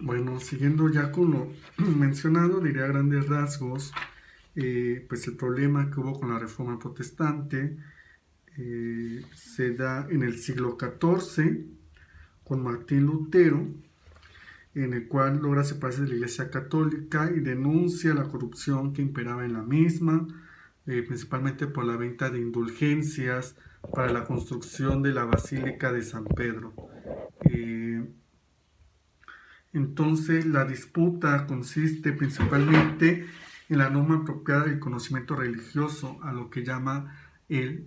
Bueno, siguiendo ya con lo mencionado, diría a grandes rasgos, pues el problema que hubo con la Reforma Protestante se da en el siglo XIV con Martín Lutero, en el cual logra separarse de la Iglesia Católica y denuncia la corrupción que imperaba en la misma, principalmente por la venta de indulgencias para la construcción de la Basílica de San Pedro. Entonces, la disputa consiste principalmente en la norma apropiada del conocimiento religioso, a lo que llama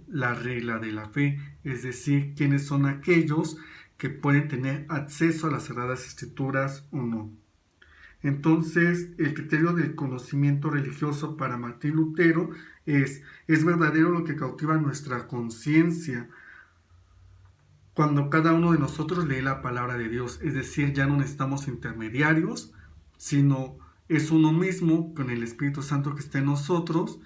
la regla de la fe, es decir, quiénes son aquellos que pueden tener acceso a las Sagradas Escrituras o no. Entonces, el criterio del conocimiento religioso para Martín Lutero ¿es verdadero lo que cautiva nuestra conciencia cuando cada uno de nosotros lee la palabra de Dios? Es decir, ya no necesitamos intermediarios, sino es uno mismo con el Espíritu Santo que está en nosotros,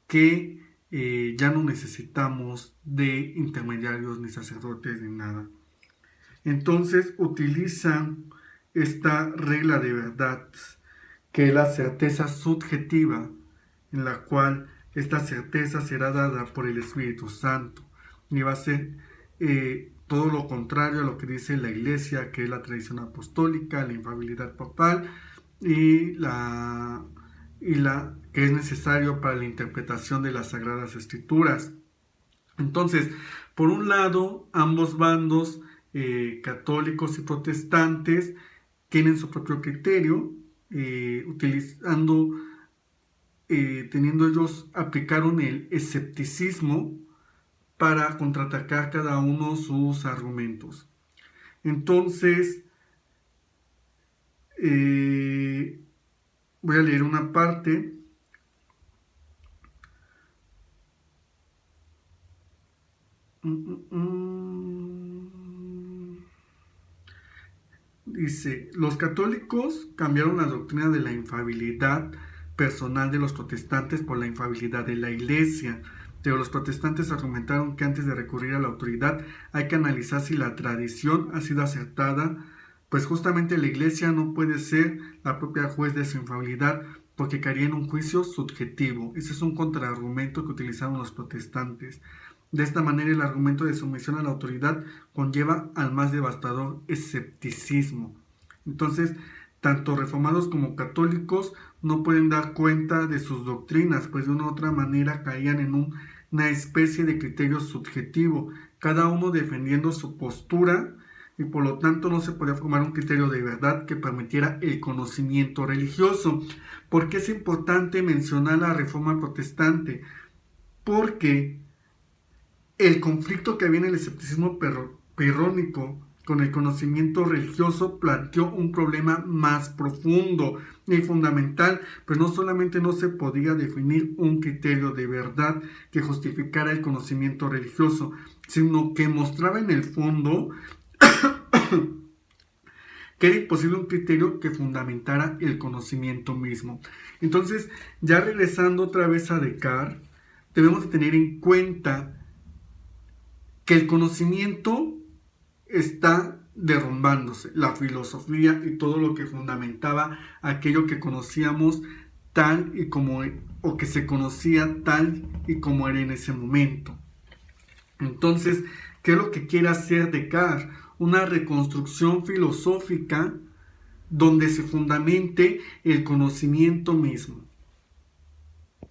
que ya no necesitamos de intermediarios ni sacerdotes ni nada. Entonces utilizan esta regla de verdad, que es la certeza subjetiva, en la cual esta certeza será dada por el Espíritu Santo y va a ser todo lo contrario a lo que dice la Iglesia, que es la tradición apostólica, la infalibilidad papal y la que es necesario para la interpretación de las Sagradas Escrituras. Entonces, por un lado, ambos bandos, católicos y protestantes, tienen su propio criterio, teniendo ellos, aplicaron el escepticismo para contraatacar cada uno sus argumentos. Entonces, voy a leer una parte. Dice, los católicos cambiaron la doctrina de la infalibilidad personal de los protestantes por la infalibilidad de la Iglesia. Pero los protestantes argumentaron que antes de recurrir a la autoridad hay que analizar si la tradición ha sido acertada, pues justamente la Iglesia no puede ser la propia juez de su infalibilidad porque caería en un juicio subjetivo. Ese es un contraargumento que utilizaron los protestantes. De esta manera, el argumento de sumisión a la autoridad conlleva al más devastador escepticismo. Entonces, tanto reformados como católicos no pueden dar cuenta de sus doctrinas, pues de una u otra manera caían en una especie de criterio subjetivo, cada uno defendiendo su postura, y por lo tanto no se podía formar un criterio de verdad que permitiera el conocimiento religioso. ¿Por qué es importante mencionar la Reforma Protestante? Porque el conflicto que había en el escepticismo pirrónico con el conocimiento religioso planteó un problema más profundo y fundamental, pues no solamente no se podía definir un criterio de verdad que justificara el conocimiento religioso, sino que mostraba en el fondo que era imposible un criterio que fundamentara el conocimiento mismo. Entonces, ya regresando otra vez a Descartes, debemos de tener en cuenta que el conocimiento está derrumbándose, la filosofía y todo lo que fundamentaba aquello que conocíamos tal y como, o que se conocía tal y como era en ese momento. Entonces, ¿qué es lo que quiere hacer Descartes? Una reconstrucción filosófica donde se fundamente el conocimiento mismo.